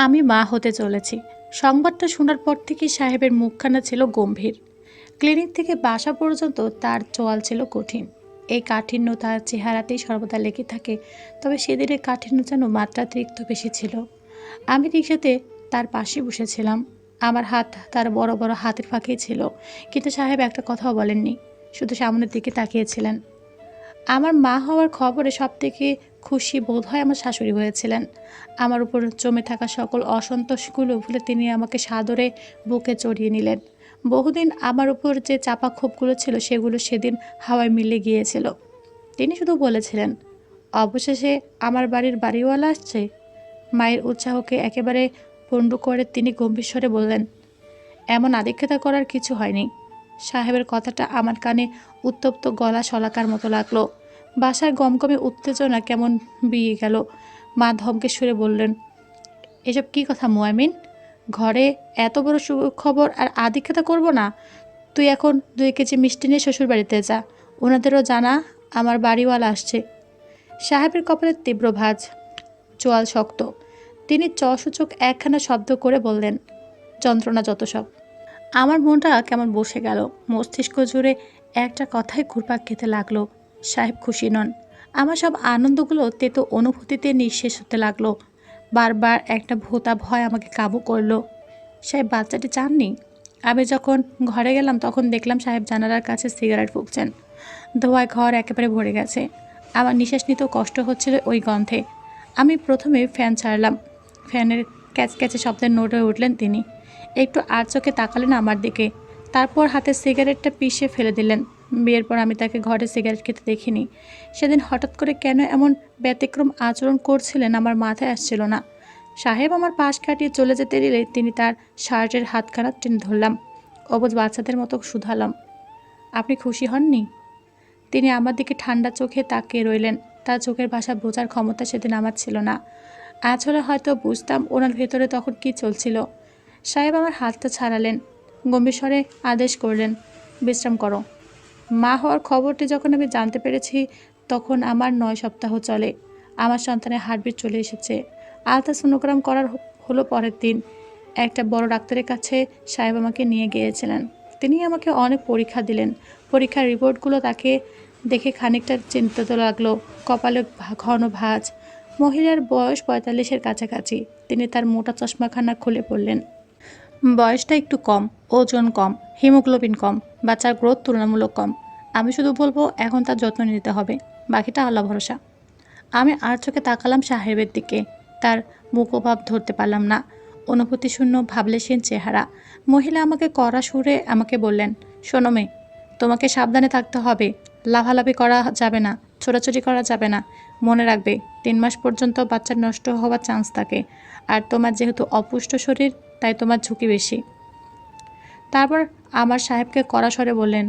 আমি মা হতে চলেছি। সংবাদটা শোনার পর থেকেই সাহেবের মুখখানা ছিল গম্ভীর। ক্লিনিক থেকে বাসা পর্যন্ত তার চোয়াল ছিল কঠিন। এই কাঠিন্য তার চেহারাতেই সর্বদা লেগে থাকে, তবে সেদিনের কাঠিন্য যেন মাত্রাতিরিক্ত বেশি ছিল। আমি রিক্সাতে তার পাশে বসেছিলাম। আমার হাত তার বড় বড় হাতের ফাঁকেই ছিল, কিন্তু সাহেব একটা কথাও বলেননি, শুধু সামনের দিকে তাকিয়েছিলেন। আমার মা হওয়ার খবরে সবথেকে খুশি বোধ হয় আমার শাশুড়ি হয়েছিলেন। আমার উপর জমে থাকা সকল অসন্তোষগুলো ভুলে তিনি আমাকে সাদরে বুকে জড়িয়ে নিলেন। বহুদিন আমার উপর যে চাপা ক্ষোভগুলো ছিল সেগুলো সেদিন হাওয়ায় মিলে গিয়েছিল। তিনি শুধু বলেছিলেন, অবশেষে আমার বাড়ির বাড়িওয়ালা আসছে। মায়ের উৎসাহকে একেবারে পণ্ড করে তিনি গম্ভীর স্বরে বললেন, এমন আদিক্ষেতা করার কিছু হয়নি। সাহেবের কথাটা আমার কানে উত্তপ্ত গলা শলাকার মতো লাগলো। বাসার গমগমে উত্তেজনা কেমন বিয়ে গেল। মা ধমকে সুরে বললেন, এসব কি কথা মুয়ামিন? ঘরে এত বড় সুখবর আর আদিক্ষেতা করব না? তুই এখন 2 কেজি মিষ্টি নিয়ে শ্বশুর বাড়িতে যা। ওনাদেরও জানা আমার বাড়িওয়ালা আসছে। সাহেবের কপালে তীব্র ভাঁজ, চোয়াল শক্ত। তিনি চসূচক একখানা শব্দ করে বললেন, যন্ত্রণা যত সব। আমার মনটা কেমন বসে গেল। মস্তিষ্ক জুড়ে একটা কথাই ঘুরপাক খেতে লাগলো, সাহেব খুশি নন। আমার সব আনন্দগুলো তেতো অনুভূতিতে নিঃশেষ হতে লাগলো। বারবার একটা ভোঁতা ভয় আমাকে কাবু করলো। সাহেব বাচ্চাটি চাননি। আমি যখন ঘরে গেলাম তখন দেখলাম সাহেব জানালার কাছে সিগারেট ফুঁকছেন। ধোঁয়ায় ঘর একেবারে ভরে গেছে। আমার নিঃশ্বাস নিতেও কষ্ট হচ্ছিল ওই গন্ধে। আমি প্রথমে ফ্যান ছাড়লাম। ফ্যানের ক্যাচক্যাচে শব্দে নড়ে উঠলেন তিনি। একটু আর চোখে তাকালেন আমার দিকে, তারপর হাতে সিগারেটটা পিষে ফেলে দিলেন। বিয়ের পর আমি তাকে ঘরে সিগারেট খেতে দেখিনি। সেদিন হঠাৎ করে কেন এমন ব্যতিক্রম আচরণ করছিলেন আমার মাথায় আসছিল না। সাহেব আমার পাশ কাটিয়ে চলে যেতে দিলে তিনি তার শার্টের হাতখানা টেনে ধরলাম। অবুঝ বাচ্চাদের মতো শুধালাম, আপনি খুশি হননি? তিনি আমার দিকে ঠান্ডা চোখে তাকিয়ে রইলেন। তার চোখের ভাষা বোঝার ক্ষমতা সেদিন আমার ছিল না। আজ হলে হয়তো বুঝতাম ওনার ভেতরে তখন কি চলছিল। সাহেব আমার হাতটা ছাড়ালেন, গম্ভীর স্বরে আদেশ করলেন, বিশ্রাম করো। মা হওয়ার খবরটি যখন আমি জানতে পেরেছি তখন আমার 9 সপ্তাহ চলে। আমার সন্তানের হার্টবিট চলে এসেছে। আলট্রাসোনোগ্রাম করার হলো পরের দিন। একটা বড় ডাক্তারের কাছে সাহেব আমাকে নিয়ে গিয়েছিলেন। তিনি আমাকে অনেক পরীক্ষা দিলেন। পরীক্ষার রিপোর্টগুলো তাকে দেখে খানিকটা চিন্তিত লাগলো। কপালে ঘন ভাঁজ। মহিলার বয়স 45-এর কাছাকাছি। তিনি তার মোটা চশমাখানা খুলে পড়লেন। বয়সটা একটু কম, ওজন কম, হিমোগ্লোবিন কম, বাচ্চার গ্রোথ তুলনামূলক কম। আমি শুধু বলবো এখন তার যত্ন নিতে হবে, বাকিটা আল্লাহ ভরসা। আমি আর চোখে তাকালাম সাহেবের দিকে। তার মুখভাব ধরতে পারলাম না। অনুভূতিশূন্য ভাবলেশীন চেহারা। মহিলা আমাকে কড়া সুরে আমাকে বললেন, শোনো মেয়ে, তোমাকে সাবধানে থাকতে হবে। লাফালাফি করা যাবে না, ছোটাছুটি করা যাবে না। মনে রাখবে 3 মাস পর্যন্ত বাচ্চার নষ্ট হওয়ার চান্স থাকে। আর তোমার যেহেতু অপুষ্ট শরীর, তাই তোমার ঝুঁকি বেশি। তারপর আমার সাহেবকে কড়া স্বরে বললেন,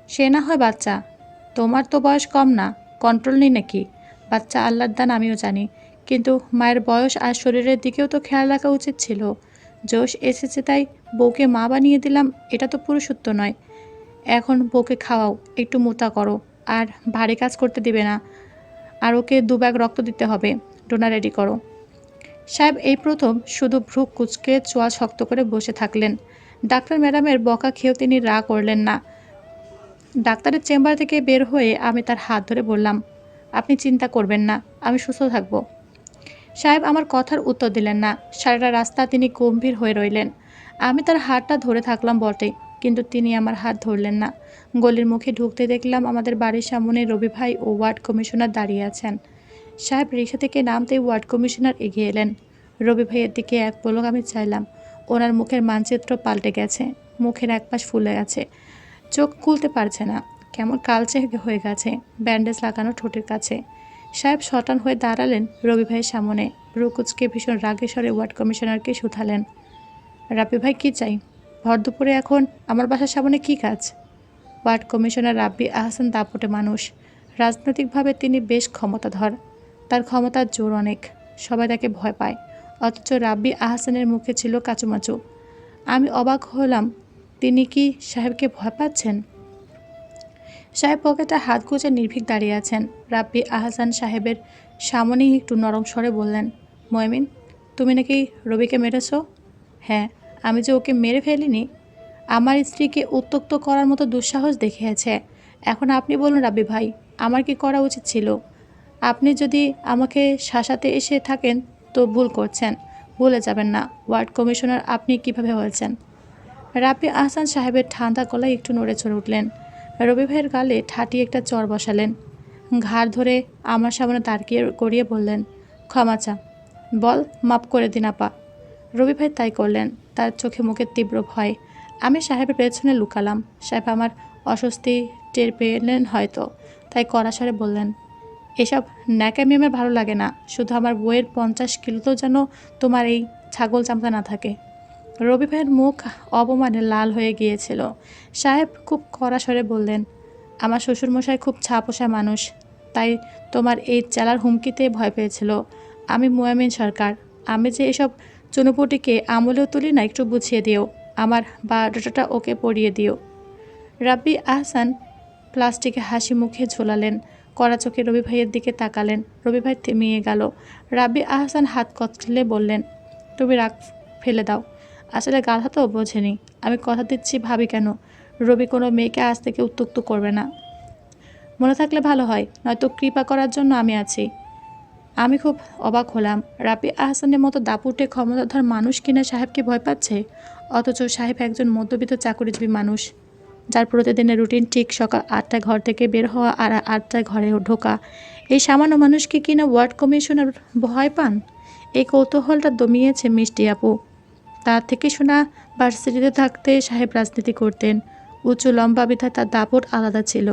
সে না হয় বাচ্চা, তোমার তো বয়স কম না, কন্ট্রোল নেই নাকি? বাচ্চা আল্লাহর দান আমিও জানি, কিন্তু মায়ের বয়স আর শরীরের দিকেও তো খেয়াল রাখা উচিত ছিল। জোশ এসেছে তাই বউকে মা বানিয়ে দিলাম, এটা তো পুরুষত্ব নয়। এখন বউকে খাওয়াও, একটু মোটা করো, আর ভারী কাজ করতে দিবে না। আর ওকে 2 ব্যাগ রক্ত দিতে হবে, ডোনার রেডি করো। সাহেব এই প্রথম শুধু ভ্রু কুঁচকে চোয়াল শক্ত করে বসে থাকলেন। ডাক্তার ম্যাডামের বকা খেয়েও তিনি রাগ করলেন না। ডাক্তারের চেম্বার থেকে বের হয়ে আমি তার হাত ধরে বললাম, আপনি চিন্তা করবেন না, আমি সুস্থ থাকব। সাহেব আমার কথার উত্তর দিলেন না। সারাটা রাস্তা তিনি গম্ভীর হয়ে রইলেন। আমি তার হাতটা ধরে থাকলাম বটে, কিন্তু তিনি আমার হাত ধরলেন না। গলির মুখে ঢুকতে দেখলাম আমাদের বাড়ির সামনে রবি ভাই ও ওয়ার্ড কমিশনার দাঁড়িয়ে আছেন। সাহেব রিক্সা থেকে নামতেই ওয়ার্ড কমিশনার এগিয়ে এলেন। রবি ভাইয়ের দিকে এক পলক আমি চাইলাম। ওনার মুখের মানচিত্র পাল্টে গেছে। মুখের একপাশ ফুলে গেছে, চোখ খুলতে পারছে না, কেমন কালচে হয়ে গেছে, ব্যান্ডেজ লাগানো ঠোঁটের কাছে। সাহেব শটান হয়ে দাঁড়ালেন রবি ভাইয়ের সামনে। রুকুচকে ভীষণ রাগে স্বরে ওয়ার্ড কমিশনারকে শুধালেন, রাব্বি ভাই কী চাই? ভর দুপুরে এখন আমার বাসার সামনে কী কাজ? ওয়ার্ড কমিশনার রাব্বি আহসান দাপটে মানুষ। রাজনৈতিকভাবে তিনি বেশ ক্ষমতাধর। তার ক্ষমতার জোর অনেক। সবাই তাকে ভয় পায়। অথচ রাব্বি আহসানের মুখে ছিল কাচুমাচু। আমি অবাক হলাম, তিনি কি সাহেবকে ভয় পাচ্ছেন? সাহেব পকেটে হাত গুজে নির্ভীক দাঁড়িয়ে আছেন। রাব্বি আহসান সাহেবের সামনেই একটু নরম স্বরে বললেন, মুয়ামিন, তুমি নাকি রবিকে মেরেছো? হ্যাঁ, আমি যে ওকে মেরে ফেলিনি। আমার স্ত্রীকে উত্ত্যক্ত করার মতো দুঃসাহস দেখিয়েছে। এখন আপনি বলুন রাব্বি ভাই, আমার কি করা উচিত ছিল? আপনি যদি আমাকে শাসাতে এসে থাকেন তো ভুল করছেন। ভুলে যাবেন না ওয়ার্ড কমিশনার আপনি কিভাবে হয়েছেন। রাব্বি আহসান সাহেবের ঠান্ডা গলায় একটু নড়ে চড়ে উঠলেন। রবি ভাইয়ের গালে ঠাটি একটা চর বসালেন। ঘাড় ধরে আমার সামনে তাকিয়ে করিয়ে বললেন, ক্ষমা চা। বল, মাপ করে দিন আপা। রবি ভাই তাই করলেন। তার চোখে মুখে তীব্র ভয়। আমি সাহেবের পেছনে লুকালাম। সাহেব আমার অস্বস্তি টের পেলেন হয়তো, তাই কড়া স্বরে বললেন, এসব ন্যাকামি আমার ভালো লাগে না। শুধু আমার বইয়ের 50 কিলোতেও যেন তোমার এই ছাগল চামড়া না থাকে। রবি ভাইয়ের মুখ অপমানে লাল হয়ে গিয়েছিল। সাহেব খুব কড়া স্বরে বললেন, আমার শ্বশুরমশাই খুব ছাপোষা মানুষ, তাই তোমার এই চেলার হুমকিতে ভয় পেয়েছিল। আমি মুয়ামিন সরকার। আমি যে এসব চুনোপুটিকে আমলেও তুলি না, একটু বুঝিয়ে দিও। আমার বায়োডাটাটা ওকে পড়িয়ে দিও। রাব্বি আহসান প্লাস্টিকে হাসি মুখে ঝোলালেন। কড়া চোখে রবি ভাইয়ের দিকে তাকালেন। রবি ভাই থেমিয়ে গেল। রাব্বি আহসান হাত কচলে বললেন, তুমি রাগ ফেলে দাও। আসলে গাধা তো বোঝেনি। আমি কথা দিচ্ছি ভাবি কেন রবি কোনো মেয়েকে আজ থেকে উত্ত্যক্ত করবে না। মনে থাকলে ভালো হয়, নয়তো কৃপা করার জন্য আমি আছি। আমি খুব অবাক হলাম। রাব্বি আহসানের মতো দাপুটে ক্ষমতাধর মানুষ কিনা সাহেবকে ভয় পাচ্ছে, অথচ সাহেব একজন মধ্যবিত্ত চাকরিজীবী মানুষ, যার প্রতিদিনের রুটিন ঠিক সকাল 8টায় ঘর থেকে বের হওয়া আর 8টায় ঘরে ঢোকা। এই সামান্য মানুষকে কিনা ওয়ার্ড কমিশনার ভয় পান। এই কৌতূহলটা দমিয়েছে মিষ্টি আপু। তার থেকে শোনা ভার্সিটিতে থাকতে সাহেব রাজনীতি করতেন। উঁচু লম্বা বিধায় তার দাপট আলাদা ছিল।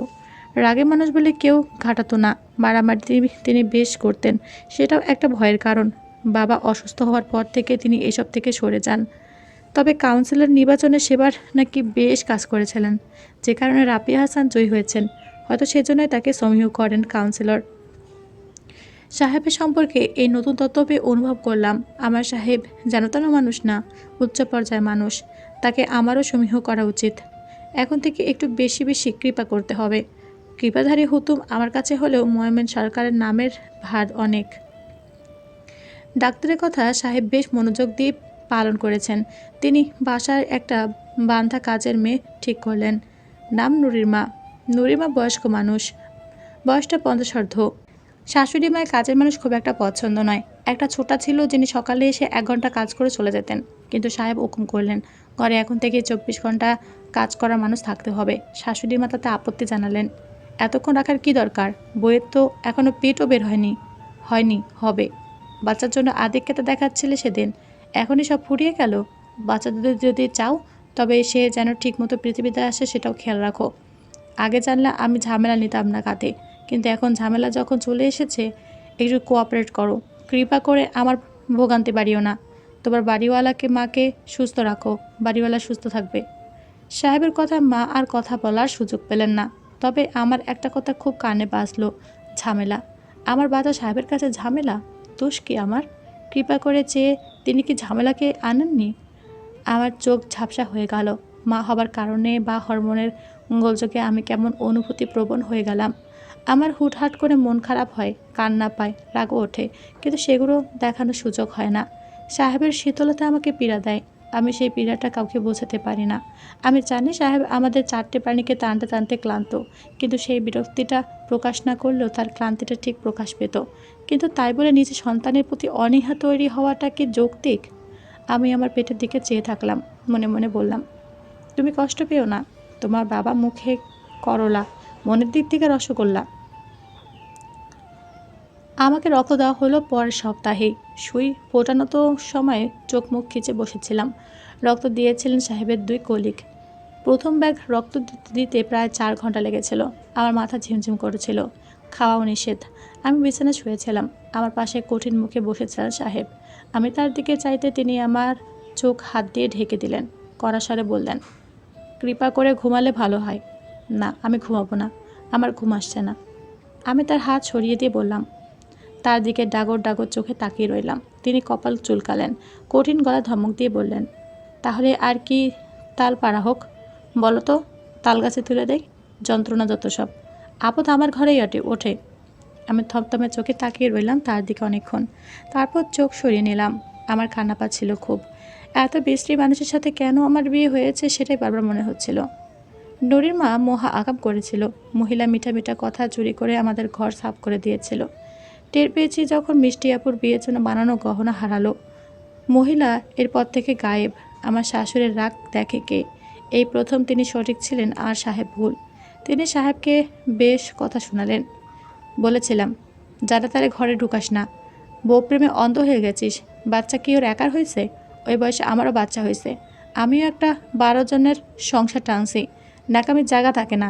রাগে মানুষ বলে কেউ ঘাটাতো না। মারামারি তিনি বেশ করতেন, সেটাও একটা ভয়ের কারণ। বাবা অসুস্থ হওয়ার পর থেকে তিনি এসব থেকে সরে যান। তবে কাউন্সিলর নির্বাচনে সেবার নাকি বেশ কাজ করেছিলেন, যে কারণে রাব্বি আহসান জয়ী হয়েছেন। হয়তো সেজন্যই তাকে সমীহ করেন কাউন্সিলর। সাহেবের সম্পর্কে এই নতুন তত্ত্ব পেয়ে অনুভব করলাম, আমার সাহেব যেন তেন মানুষ না, উচ্চ পর্যায়ের মানুষ। তাকে আমারও সমীহ করা উচিত। এখন থেকে একটু বেশি বেশি কৃপা করতে হবে। কৃপাধারী হুতুম আমার কাছে হলেও মোয়ামেন সরকারের নামের ভার অনেক। ডাক্তারের কথা সাহেব বেশ মনোযোগ দিয়ে পালন করেছেন। তিনি বাসার একটা বান্ধা কাজের মেয়ে ঠিক করলেন। নাম নুরিমা। নুরিমা বয়স্ক মানুষ, বয়সটা 50 শাশুড়ি মায়ের কাজের মানুষ খুব একটা পছন্দ নয়। একটা ছোটা ছিল যিনি সকালে এসে 1 ঘন্টা কাজ করে চলে যেতেন, কিন্তু সাহেব হুকুম করলেন ঘরে এখন থেকে 24 ঘন্টা কাজ করার মানুষ থাকতে হবে। শাশুড়ি মা তাতে আপত্তি জানালেন, এতক্ষণ রাখার কি দরকার? বইয়ের তো এখনও পেটও বের হয়নি। হয়নি, হবে। বাচ্চার জন্য আধিক্যতা দেখাচ্ছিলে সেদিন, এখনই সব ফুরিয়ে গেল। বাচ্চাদের যদি চাও তবে সে যেন ঠিকমতো পৃথিবীতে আসে সেটাও খেয়াল রাখো। আগে জানলে আমি ঝামেলা নিতাম না কাঁধে, কিন্তু এখন ঝামেলা যখন চলে এসেছে, একটু কোঅপারেট করো। কৃপা করে আমার ভোগান্তি বাড়িও না। তোমার বাড়িওয়ালাকে মাকে সুস্থ রাখো, বাড়িওয়ালা সুস্থ থাকবে। সাহেবের কথা মা আর কথা বলার সুযোগ পেলেন না। তবে আমার একটা কথা খুব কানে বাজলো, ঝামেলা। আমার বাধা সাহেবের কাছে ঝামেলা? দোষ কি আমার? কৃপা করে চেয়ে তিনি কি ঝামেলাকে আনেননি? আমার চোখ ঝাপসা হয়ে গেল। মা হবার কারণে বা হরমোনের গোলযোগে আমি কেমন অনুভূতি প্রবণ হয়ে গেলাম। আমার হুটহাট করে মন খারাপ হয়, কান্না পায়, রাগও ওঠে, কিন্তু সেগুলো দেখানোর সুযোগ হয় না। সাহেবের শীতলতা আমাকে পীড়া দেয়। আমি সেই পীড়াটা কাউকে বোঝাতে পারি না। আমি জানি সাহেব আমাদের 4টে প্রাণীকে টানতে টানতে ক্লান্ত, কিন্তু সেই বিরক্তিটা প্রকাশ না করলেও তার ক্লান্তিটা ঠিক প্রকাশ পেত। কিন্তু তাই বলে নিজের সন্তানের প্রতি অনীহা তৈরি হওয়াটা কি যৌক্তিক? আমি আমার পেটের দিকে চেয়ে থাকলাম। মনে মনে বললাম, তুমি কষ্ট পেও না। তোমার বাবা মুখে করলা, মনের দিক থেকে রসগোল্লা। আমাকে রক্ত দেওয়া হলো পরের সপ্তাহেই। সুই ফোটানো তো সময়ে চোখ মুখ খিচে বসেছিলাম। রক্ত দিয়েছিলেন সাহেবের 2 কলিগ। প্রথম ব্যাগ রক্ত দিতে প্রায় 4 ঘন্টা লেগেছিল। আমার মাথা ঝিমঝিম করেছিল। খাওয়াও নিষেধ। আমি বিছানায় শুয়েছিলাম। আমার পাশে কঠিন মুখে বসেছিলেন সাহেব। আমি তার দিকে চাইতে তিনি আমার চোখ হাত দিয়ে ঢেকে দিলেন। কড়া স্বরে বললেন, কৃপা করে ঘুমালে ভালো হয়। না, আমি ঘুমাবো না। আমার ঘুম আসছে না। আমি তার হাত সরিয়ে দিয়ে বললাম। তার দিকে ডাগর ডাগর চোখে তাকিয়ে রইলাম। তিনি কপাল চুলকালেন। কঠিন গলা ধমক দিয়ে বললেন, তাহলে আর কি তাল পাড়া হোক? বলো তো, তাল গাছে তুলে দেয়। যন্ত্রণা যত সব। আপদ আমার ঘরেই ওঠে। আমি থমথমে চোখে তাকিয়ে রইলাম তার দিকে অনেকক্ষণ। তারপর চোখ সরিয়ে নিলাম। আমার কান্না পাচ্ছিল খুব। এত বিশ্রী মানুষের সাথে কেন আমার বিয়ে হয়েছে সেটাই বারবার মনে হচ্ছিল। নুরির মা মহা আকাম করেছিল। মহিলা মিঠা মিঠা কথা চুরি করে আমাদের ঘর সাফ করে দিয়েছিল। টের পেয়েছি যখন মিষ্টি আপুর বিয়ের জন্য বানানো গহনা হারালো। মহিলা এরপর থেকে গায়েব। আমার শাশুড়ির রাগ দেখে কে? এই প্রথম তিনি সঠিক ছিলেন আর সাহেব ভুল। তিনি সাহেবকে বেশ কথা শোনালেন। বলেছিলাম, যারা তারে ঘরে ঢুকাস না, বউ প্রেমে অন্ধ হয়ে গেছিস। বাচ্চা কি ওর একার হয়েছে? ওই বয়সে আমারও বাচ্চা হয়েছে। আমিও একটা 12 জনের সংসার টানছি। নাকামির জায়গা থাকে না।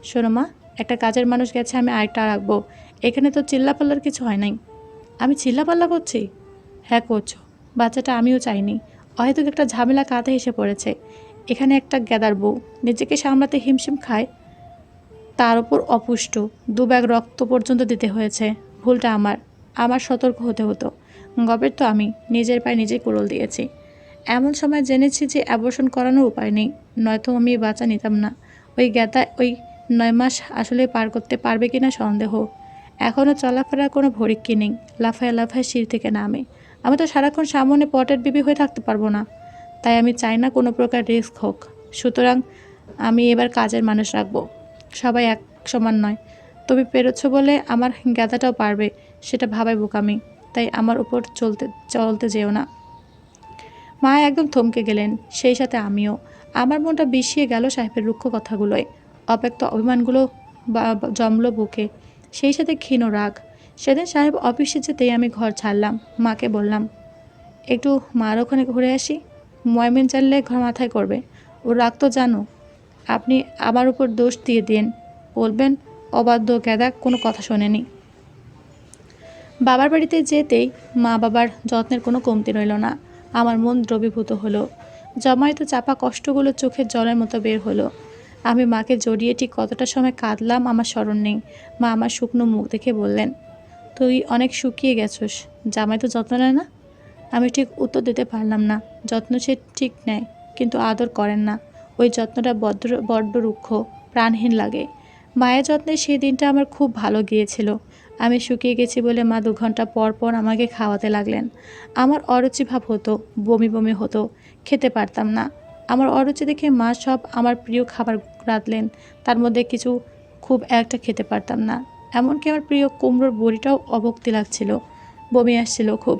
শোনো মা, একটা কাজের মানুষ গেছে, আমি আরেকটা রাখবো। এখানে তো চিল্লাপাল্লার কিছু হয় নাই। আমি চিল্লাপাল্লা করছি? হ্যাঁ করছো। বাচ্চাটা আমিও চাইনি। হয়তো একটা ঝামেলা কাঁধে এসে পড়েছে। এখানে একটা গ্যাদার বউ নিজেকে সামলাতে হিমশিম খায়, তার উপর অপুষ্ট 2 ব্যাগ রক্ত পর্যন্ত দিতে হয়েছে। ভুলটা আমার। আমার সতর্ক হতে হতো। গবের তো আমি নিজের পায়ে নিজেই কুড়োল দিয়েছি। এমন সময় জেনেছি যে অ্যাবর্শন করানোর উপায় নেই, নয়তো আমি এই বাচ্চা নিতাম না। ওই গ্যাদা ওই 9 মাস আসলে পার করতে পারবে কিনা সন্দেহ। এখনও চলাফেরার কোনো ভরিক্কি নেই। লাফায় লাফায় সিঁড়ি থেকে নামে। আমি তো সারাক্ষণ সামনে পটের বিবি হয়ে থাকতে পারবো না। তাই আমি চাই না কোনো প্রকার রিস্ক হোক। সুতরাং আমি এবার কাজের মানুষ রাখবো। সবাই এক সমান নয়। তুমি পেরেছ বলে আমার গাধাটাও পারবে, সেটা ভাবাই বোকামি। তাই আমার উপর চলতে যেও না। মা একদম থমকে গেলেন, সেই সাথে আমিও। আমার মনটা বিষিয়ে গেল সাহেবের রুক্ষ কথাগুলোয়। অব্যক্ত অভিমানগুলো জমলো বুকে, সেই সাথে ক্ষীণ রাগ। সেদিন সাহেব অফিসে যেতেই আমি ঘর ছাড়লাম। মাকে বললাম, একটু মার ওখানে ঘুরে আসি। ময়মিন জানলে ঘর মাথায় করবে। ওর রাগ তো জানো। আপনি আমার উপর দোষ দিয়ে দিন, বলবেন অবাধ্য গ্যাদা কোনো কথা শোনেনি। বাবার বাড়িতে যেতেই মা বাবার যত্নের কোনো কমতি রইল না। আমার মন দ্রবীভূত হলো। জমায়িত চাপা কষ্টগুলো চোখের জলের মতো বের হলো। আমি মাকে জড়িয়ে ঠিক কতটা সময় কাঁদলাম আমার স্মরণ নেই। মা আমার শুকনো মুখ দেখে বললেন, তুই অনেক শুকিয়ে গেছস, জামাই তো যত্ন নেয় না? আমি ঠিক উত্তর দিতে পারলাম না। যত্ন সে ঠিক নেয়, কিন্তু আদর করেন না। ওই যত্নটা বড্ড রুক্ষ, প্রাণহীন লাগে। মায়ের যত্নে সেই দিনটা আমার খুব ভালো গিয়েছিল। আমি শুকিয়ে গেছি বলে মা 2 ঘন্টা পর পর আমাকে খাওয়াতে লাগলেন। আমার অরুচি ভাব হতো, বমি বমি হতো, খেতে পারতাম না। আমার অরুচি দেখে মা সব আমার প্রিয় খাবার রাঁধলেন, তার মধ্যে কিছু খুব একটা খেতে পারতাম না। এমনকি আমার প্রিয় কুমড়োর বড়িটাও অভক্তি লাগছিল, বমি আসছিল খুব।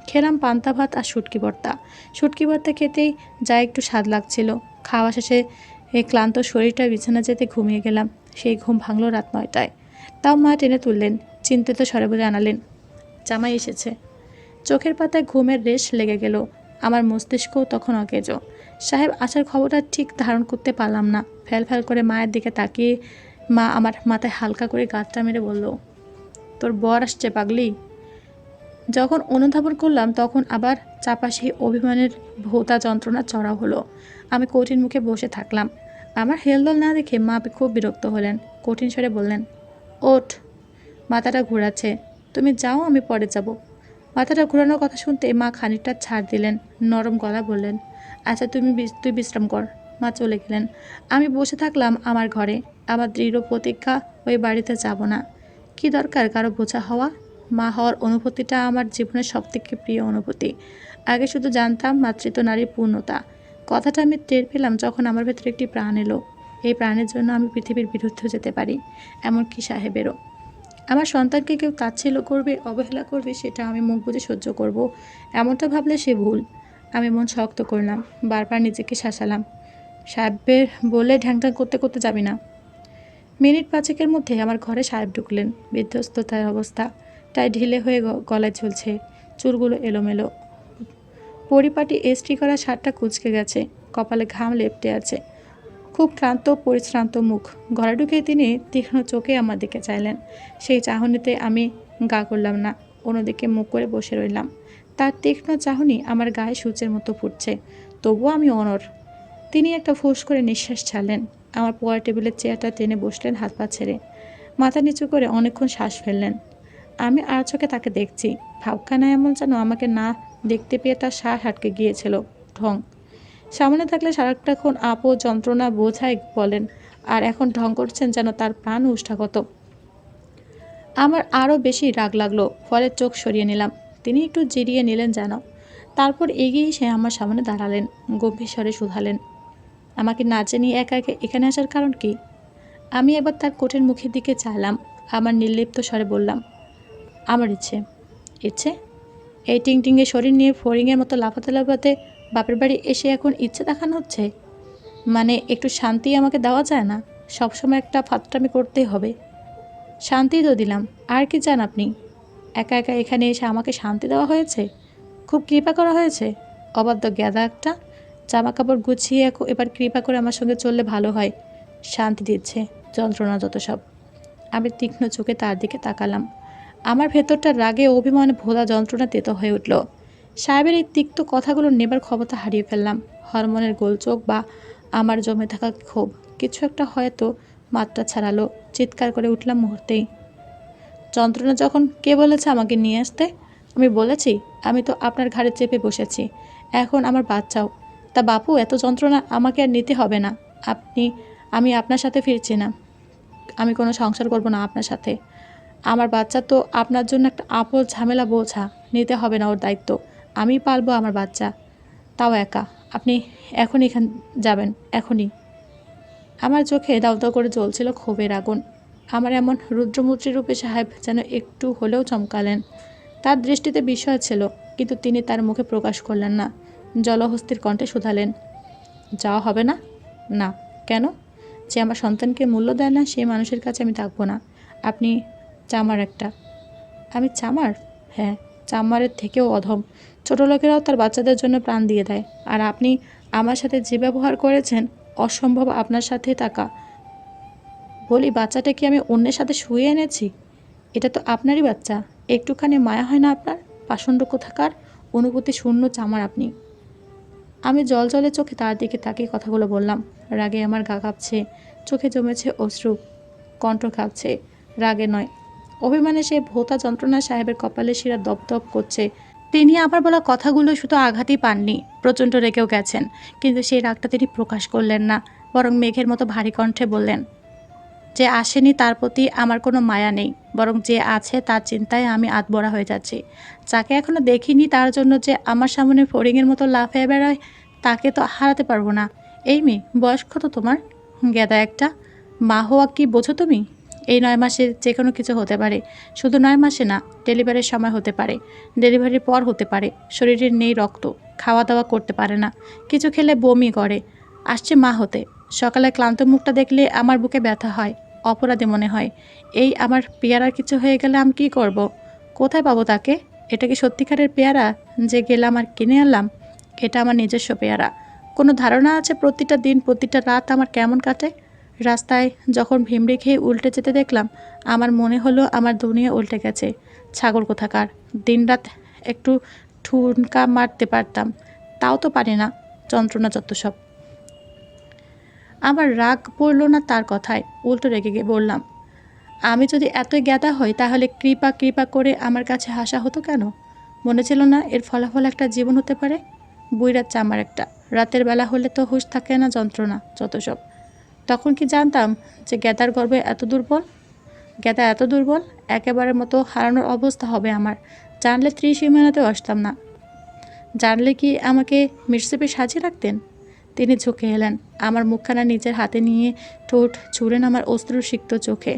খেলাম পান্তা ভাত আর শুটকি ভর্তা। শুটকি ভর্তা খেতেই যা একটু স্বাদ লাগছিল। খাওয়া শেষে এই ক্লান্ত শরীরটা বিছানা যেতে ঘুমিয়ে গেলাম। সেই ঘুম ভাঙল রাত 9টায়। তাও মা টেনে তুললেন, চিন্তিত স্বরে বলে জানালেন, জামাই এসেছে। চোখের পাতায় ঘুমের রেশ লেগে গেল। আমার মস্তিষ্কও তখন অকেজ। সাহেব আসার খবরটা ঠিক ধারণ করতে পারলাম না। ফ্যাল ফ্যাল করে মায়ের দিকে তাকিয়ে মা আমার মাথায় হালকা করে গাঁটটা মেরে বলল, তোর বর আসছে পাগলি। যখন অনুধাবন করলাম তখন আবার চাপা সেই অভিমানের ভোঁতা যন্ত্রণা চড়া হলো। আমি কঠিন মুখে বসে থাকলাম। আমার হেলদোল না দেখে মা খুব বিরক্ত হলেন। কঠিন স্বরে বললেন, ওঠ। মাথাটা ঘোরাচ্ছে, তুমি যাও, আমি পরে যাব। মাথাটা ঘোরানোর কথা শুনতে মা খানিকটা ছাড় দিলেন। নরম গলা বললেন, আচ্ছা তুই বিশ্রাম কর। মা চলে গেলেন। আমি বসে থাকলাম আমার ঘরে। আমার দৃঢ় প্রতিজ্ঞা, ওই বাড়িতে যাব না। কি দরকার কারো বোঝা হওয়া? মা হওয়ার অনুভূতিটা আমার জীবনের সবথেকে প্রিয় অনুভূতি। আগে শুধু জানতাম মাতৃত্ব নারীর পূর্ণতা। কথাটা আমি টের পেলাম যখন আমার ভেতরে একটি প্রাণ এলো। এই প্রাণের জন্য আমি পৃথিবীর বিরুদ্ধেও যেতে পারি, এমনকি সাহেবেরও। আমার সন্তানকে কেউ তাচ্ছিল্য করবে, অবহেলা করবে, সেটা আমি মুখ বুজে সহ্য করব, এমনটা ভাবলে সে ভুল। আমি মন শক্ত করলাম, বারবার নিজেকে শাসালাম, সাহেবের বলে ঢ্যাংঢ্যাং করতে করতে যাবি না। মিনিট 5-এর মধ্যে আমার ঘরে সাহেব ঢুকলেন। বিধ্বস্ততার অবস্থা, তাই ঢিলে হয়ে গলায় ঝুলছে, চুলগুলো এলোমেলো, পরিপাটি এস্ট্রি করা শার্টটা কুঁচকে গেছে, কপালে ঘাম লেপ্টে আছে, খুব ক্লান্ত পরিশ্রান্ত মুখ। ঘরে ঢুকে তিনি তীক্ষ্ণ চোখে আমার দিকে চাইলেন। সেই চাহনিতে আমি গা করলাম না, অন্যদিকে মুখ করে বসে রইলাম। তার তীক্ষ্ণ চাহনি আমার গায়ে সূচের মতো ফুটছে, তবুও আমি অনড়। তিনি একটা ফুঁস করে নিঃশ্বাস ছাড়লেন। আমার পোয়ার টেবিলের চেয়ারটা টেনে বসলেন হাত পা ছেড়ে। মাথা নিচু করে অনেকক্ষণ শ্বাস ফেললেন। আমি আর চোখে তাকে দেখছি। ভাবখানা এমন যেন আমাকে না দেখতে পেয়ে তার শ্বাস আটকে গিয়েছিল। ঢং। সামনে থাকলে সারাটাক্ষণ আপো যন্ত্রণা বোঝাই বলেন, আর এখন ঢং করছেন যেন তার প্রাণ উষ্ঠাগত। আমার আরও বেশি রাগ লাগলো, ফলে চোখ সরিয়ে নিলাম। তিনি একটু জিরিয়ে নিলেন যেন। তারপর এগিয়ে এসে আমার সামনে দাঁড়ালেন, গম্ভীর স্বরে শুধালেন, আমাকে না জানিয়ে একা একা এখানে আসার কারণ কি? আমি এবার তার কোটের মুখের দিকে চাইলাম। আমার নির্লিপ্ত স্বরে বললাম, আমার ইচ্ছে। ইচ্ছে? এই টিংটিংয়ে শরীর নিয়ে ফড়িংয়ের মতো লাফাতে লাফাতে বাপের বাড়ি এসে এখন ইচ্ছে দেখানো হচ্ছে? মানে একটু শান্তি আমাকে দেওয়া যায় না? সবসময় একটা ফাত্রামি করতেই হবে। শান্তি তো দিলাম, আর কি চান আপনি? একা একা এখানে এসে আমাকে শান্তি দেওয়া হয়েছে? খুব কৃপা করা হয়েছে? অবাধ্য গ্যাদা একটা। জামা কাপড় গুছিয়ে এবার কৃপা করে আমার সঙ্গে চললে ভালো হয়। শান্তি দিচ্ছে, যন্ত্রণা যত সব। আমি তীক্ষ্ণ চোখে তার দিকে তাকালাম। আমার ভেতরটা রাগে অভিমানে ভোলা যন্ত্রণা তেতো হয়ে উঠল। সাহেবের এই তিক্ত কথাগুলো নেবার ক্ষমতা হারিয়ে ফেললাম। হরমোনের গোলচোখ বা আমার জমে থাকা ক্ষোভ কিছু একটা হয়তো মাত্রা ছাড়ালো। চিৎকার করে উঠলাম মুহূর্তেই। যন্ত্রণা যখন কে বলেছে আমাকে নিয়ে আসতে? আমি বলেছি? আমি তো আপনার ঘাড়ে চেপে বসেছি। এখন আমার বাচ্চাও। তা বাপু, এত যন্ত্রণা আমাকে আর নিতে হবে না। আমি আপনার সাথে ফিরছি না। আমি কোনো সংসার করব না আপনার সাথে। আমার বাচ্চা তো আপনার জন্য একটা আপদ ঝামেলা বোঝা। নিতে হবে না ওর দায়িত্ব। আমি পালবো আমার বাচ্চা, তাও একা। আপনি এখনই এখান যাবেন, এখনই। আমার চোখে দাউ দাউ করে জ্বলছিল ক্ষোভের আগুন। আমার এমন রুদ্রমূর্তি রূপে সাহেব যেন একটু হলেও চমকালেন। তার দৃষ্টিতে বিস্ময় ছিল, কিন্তু তিনি তার মুখে প্রকাশ করলেন না। জলহস্তির কণ্ঠে শুধালেন, যাওয়া হবে না? না। কেন? যে আমার সন্তানকে মূল্য দেয় না সেই মানুষের কাছে আমি থাকবো না। আপনি চামার একটা। আমি চামার? হ্যাঁ, চামারের থেকেও অধম। ছোট লোকেরাও তার বাচ্চাদের জন্য প্রাণ দিয়ে দেয়। আর আপনি আমার সাথে যে ব্যবহার করেছেন, অসম্ভব আপনার সাথে থাকা। বলি, বাচ্চাটা কি আমি অন্যের সাথে শুয়ে এনেছি? এটা তো আপনারই বাচ্চা। একটুখানি মায়া হয় না আপনার? পাষণ্ড কোথাকার, অনুভূতি শূন্য চামার আপনি। আমি জলজলে চোখে তার দিকে তাকিয়ে কথাগুলো বললাম। রাগে আমার গা কাঁপছে, চোখে জমেছে অশ্রু, কণ্ঠ কাঁপছে। রাগে নয়, অভিমানে সে ভোঁতা যন্ত্রণা সাহেবের কপালে শিরা দপদপ করছে। তিনি আবার বলা কথাগুলো শুধু আঘাতই পাননি, প্রচণ্ড রেগেও গেছেন। কিন্তু সেই রাগটা তিনি প্রকাশ করলেন না, বরং মেঘের মতো ভারী কণ্ঠে বললেন, যে আসেনি তার প্রতি আমার কোনো মায়া নেই, বরং যে আছে তার চিন্তায় আমি আধমরা হয়ে যাচ্ছি। যাকে এখনো দেখিনি তার জন্য যে আমার সামনে ফড়িংয়ের মতো লাফিয়ে বেড়ায়, তাকে তো হারাতে পারবো না। এই মেয়ে, বয়স কত তোমার? গেদা একটা। মা হওয়া কি বোঝো তুমি? এই 9 মাসে যে কোনো কিছু হতে পারে। শুধু 9 মাসে না, ডেলিভারির সময় হতে পারে, ডেলিভারির পর হতে পারে। শরীরের নেই রক্ত, খাওয়া দাওয়া করতে পারে না, কিছু খেলে বমি করে। আসছে মা হতে। সকালে ক্লান্ত মুখটা দেখলে আমার বুকে ব্যথা হয়, অপরাধী মনে হয়। এই আমার পেয়ারার কিছু হয়ে গেলে আমি কী করব? কোথায় পাবো তাকে? এটা কি সত্যিকারের পেয়ারা যে গেলাম আর কিনে আনলাম? এটা আমার নিজস্ব পেয়ারা। কোনো ধারণা আছে প্রতিটা দিন প্রতিটা রাত আমার কেমন কাটে? রাস্তায় যখন ভিমড়ি খেয়ে উল্টে যেতে দেখলাম, আমার মনে হলো আমার দুনিয়া উল্টে গেছে। ছাগল কোথাকার। দিনরাত একটু ঠুনকা মারতে পারতাম, তাও তো পারি না। যন্ত্রণা যত সব। আমার রাগ পড়ল না তার কথায়, উল্টো রেগে গিয়ে বললাম, আমি যদি এতই গ্যাদা হই তাহলে কৃপা কৃপা করে আমার কাছে হাসা হতো কেন? মনে ছিল না এর ফলাফল একটা জীবন হতে পারে? বুইরার চামার একটা। রাতের বেলা হলে তো হুঁশ থাকে না, যন্ত্রণা যত সব। তখন কি জানতাম যে গ্যাদার গর্বে এত দুর্বল? গ্যাদা এত দুর্বল, একেবারের মতো হারানোর অবস্থা হবে আমার। জানলে ত্রিসীমানাতেও আসতাম না। জানলে কি আমাকে মির্সেপে সাজিয়ে রাখতেন? তিনি ঝুঁকে এলেন, আমার মুখখানা নিজের হাতে নিয়ে ঠোঁট ছুঁড়েন আমার অশ্রুসিক্ত চোখে।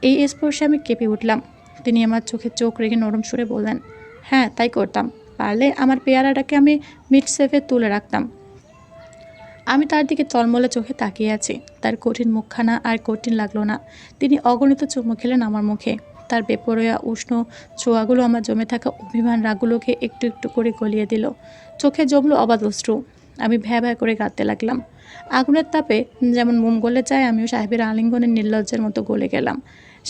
এই স্পর্শে আমি কেঁপে উঠলাম। তিনি আমার চোখে চোখ রেখে নরম সুরে বললেন, হ্যাঁ তাই করতাম। পারলে আমার পেয়ারাটাকে আমি মিডসেফে তুলে রাখতাম। আমি তার দিকে তলমলে চোখে তাকিয়ে আছি। তার কঠিন মুখখানা আর কঠিন লাগলো না। তিনি অগণিত চুমু খেলেন আমার মুখে। তার বেপরোয়া উষ্ণ ছোঁয়াগুলো আমার জমে থাকা অভিমান রাগগুলোকে একটু একটু করে গলিয়ে দিল। চোখে জমলো অবাধ অশ্রু। আমি ভ্যা ভ্যা করে কাঁদতে লাগলাম। আগুনের তাপে যেমন মোম গলে যায়, আমিও সাহেবের আলিঙ্গনে নির্লজ্জের মতো গলে গেলাম।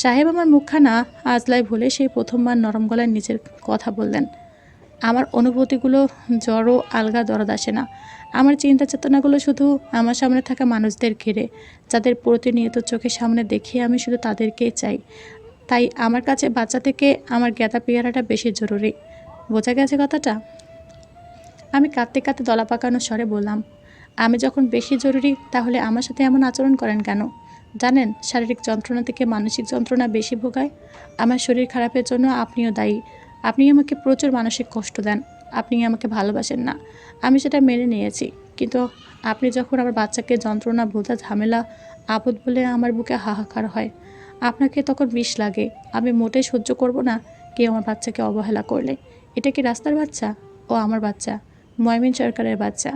সাহেব আমার মুখখানা আজলায় ভুলে সেই প্রথমবার নরম গলায় নিজের কথা বললেন। আমার অনুভূতিগুলো জড়ো আলগা দরদ আসে না। আমার চিন্তা চেতনাগুলো শুধু আমার সামনে থাকা মানুষদের ঘিরে, যাদের প্রতিনিয়ত চোখের সামনে দেখি আমি শুধু তাদেরকেই চাই। তাই আমার কাছে বাচ্চা থেকে আমার জ্ঞাতা পেয়ারাটা বেশি জরুরি। বোঝা গেছে কথাটা? আমি কাঁদতে কাঁদতে দলা পাকানো স্বরে বললাম, আমি যখন বেশি জরুরি তাহলে আমার সাথে এমন আচরণ করেন কেন? জানেন, শারীরিক যন্ত্রণা থেকে মানসিক যন্ত্রণা বেশি ভোগায়। আমার শরীর খারাপের জন্য আপনিও দায়ী। আপনি আমাকে প্রচুর মানসিক কষ্ট দেন। আপনি আমাকে ভালোবাসেন না, আমি সেটা মেনে নিয়েছি। কিন্তু আপনি যখন আমার বাচ্চাকে যন্ত্রণা বোঝা ঝামেলা আপদ বলে আমার বুকে হাহাকার হয়, আপনাকে তখন বিষ লাগে। আমি মোটেই সহ্য করব না কেউ আমার বাচ্চাকে অবহেলা করলে। এটা কি রাস্তার বাচ্চা? ও আমার বাচ্চা, ময়মিন সরকারের বাচ্চা।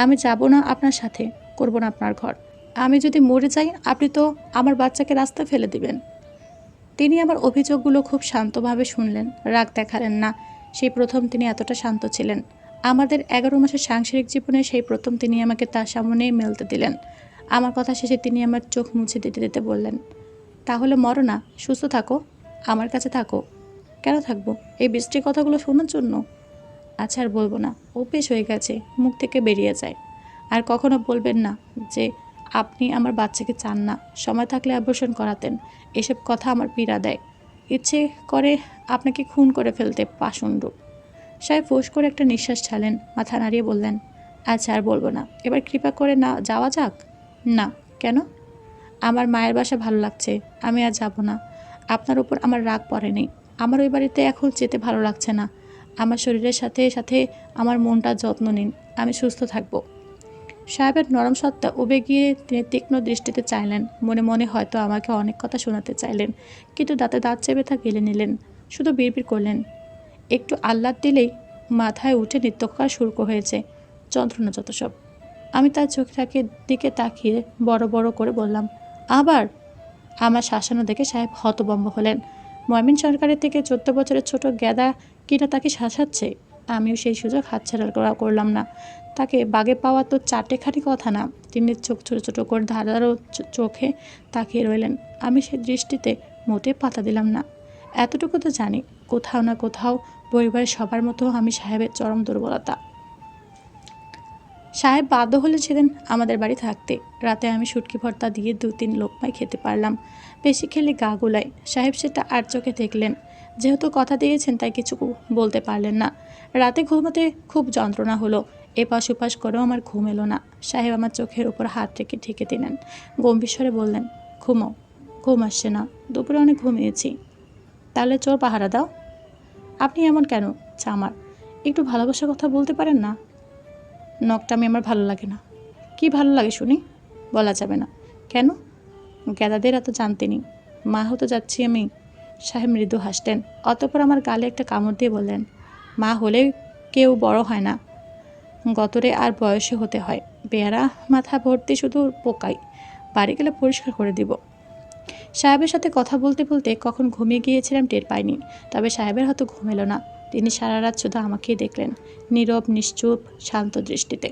আমি যাব না আপনার সাথে, করব না আপনার ঘর। আমি যদি মরে যাই, আপনি তো আমার বাচ্চাকে রাস্তায় ফেলে দিবেন। তিনি আমার অভিযোগগুলো খুব শান্তভাবে শুনলেন, রাগ দেখালেন না। সেই প্রথম তিনি এতটা শান্ত ছিলেন। আমাদের 11 মাসের সাংসারিক জীবনে সেই প্রথম তিনি আমাকে তার সামনেই মেলতে দিলেন। আমার কথা শেষে তিনি আমার চোখ মুছে দিতে দিতে বললেন, তাহলে মরো না, সুস্থ থাকো, আমার কাছে থাকো। কেন থাকবো? এই বৃষ্টির কথাগুলো শোনার জন্য? আচ্ছা, আর বলবো না, অভ্যেস হয়ে গেছে, মুখ থেকে বেরিয়ে যায়। আর কখনো বলবেন না যে আপনি আমার বাচ্চাকে চান না, সময় থাকলে অ্যাবর্শন করাতেন। এসব কথা আমার পীড়া দেয়। ইচ্ছে করে আপনাকে খুন করে ফেলতে পাষণ্ড। সাহেব ফোঁস করে একটা নিঃশ্বাস ছাড়লেন, মাথা নাড়িয়ে বললেন, আচ্ছা, আর বলবো না, এবার কৃপা করে না যাওয়া যাক। না। কেন? আমার মায়ের বাসা ভালো লাগছে, আমি আর যাব না। আপনার উপর আমার রাগ পড়েনি। আমার ওই বাড়িতে এখন যেতে ভালো লাগছে না। আমার শরীরের সাথে সাথে আমার মনটার যত্ন নিন, আমি সুস্থ থাকব। সাহেবের নরম সত্তা উবে গিয়ে তিনি তীক্ষ্ণ দৃষ্টিতে চাইলেন। মনে মনে হয়তো আমাকে অনেক কথা শোনাতে চাইলেন, কিন্তু দাঁতে দাঁত চেপে তা গেলে নিলেন। শুধু বিড়বিড় করলেন, একটু আহ্লাদ দিলেই মাথায় উঠে নৃত্যকার শুরু হয়েছে, যন্ত্রণা যত সব। আমি তার চোখটাকে দিকে তাকিয়ে বড় বড় করে বললাম, আবার? আমার শাসানো দেখে সাহেব হতভম্ব হলেন। ময়মিন সরকারের থেকে 14 বছরের ছোট গ্যাদা কিনা তাকে শাসাচ্ছে? আমিও সেই সুযোগ হাতছাড়া করলাম না। তাকে বাগে পাওয়া তো চারটেখানি কথা না। তিনি চোখ ছোট ছোট করে ধারালো চোখে তাকিয়ে রইলেন। আমি সে দৃষ্টিতে মোটে পাতা দিলাম না। এতটুকু তো জানি, কোথাও না কোথাও পরিবারের সবার মতো আমি সাহেবের চরম দুর্বলতা। সাহেব বাধ্য হলেন সেদিন আমাদের বাড়ি থাকতে। রাতে আমি শুটকি ভর্তা দিয়ে 2-3 লোকমাই খেতে পারলাম। বেশি খেলে গা গোলায়। সাহেব সেটা আর চোখে দেখলেন। যেহেতু কথা দিয়েছেন তাই কিছু বলতে পারলেন না। রাতে ঘুমাতে খুব যন্ত্রণা হলো। এপাশ ওপাশ করেও আমার ঘুম এলো না। সাহেব আমার চোখের উপর হাত রেখে ঢেকে দিলেন। গম্ভীর স্বরে বললেন, ঘুমো। ঘুম আসছে না, দুপুরে অনেক ঘুমিয়েছি। তাহলে চোর পাহারা দাও। আপনি এমন কেন চামার? একটু ভালোবাসার কথা বলতে পারেন না? নখটামি আমার ভালো লাগে না। কি ভালো লাগে শুনি? বলা যাবে না। কেন? গ্যাদাদের এত জানতে নেই। মা হতে যাচ্ছি আমি। সাহেব মৃদু হাসলেন। অতঃপর আমার গালে একটা কামড় দিয়ে বললেন, মা হলে কেউ বড় হয় না, গতরে আর বয়সে হতে হয়। বেয়ারা মাথা ভর্তি শুধু পোকাই। বাড়ি গেলে পরিষ্কার করে দিব। সাহেবের সাথে কথা বলতে বলতে কখন ঘুমিয়ে গিয়েছিলাম টের পাইনি। তবে সাহেবের হয়তো ঘুম এলো না। তিনি সারা রাত শুধু আমাকেই দেখলেন, নীরব, নিশ্চুপ, শান্ত দৃষ্টিতে।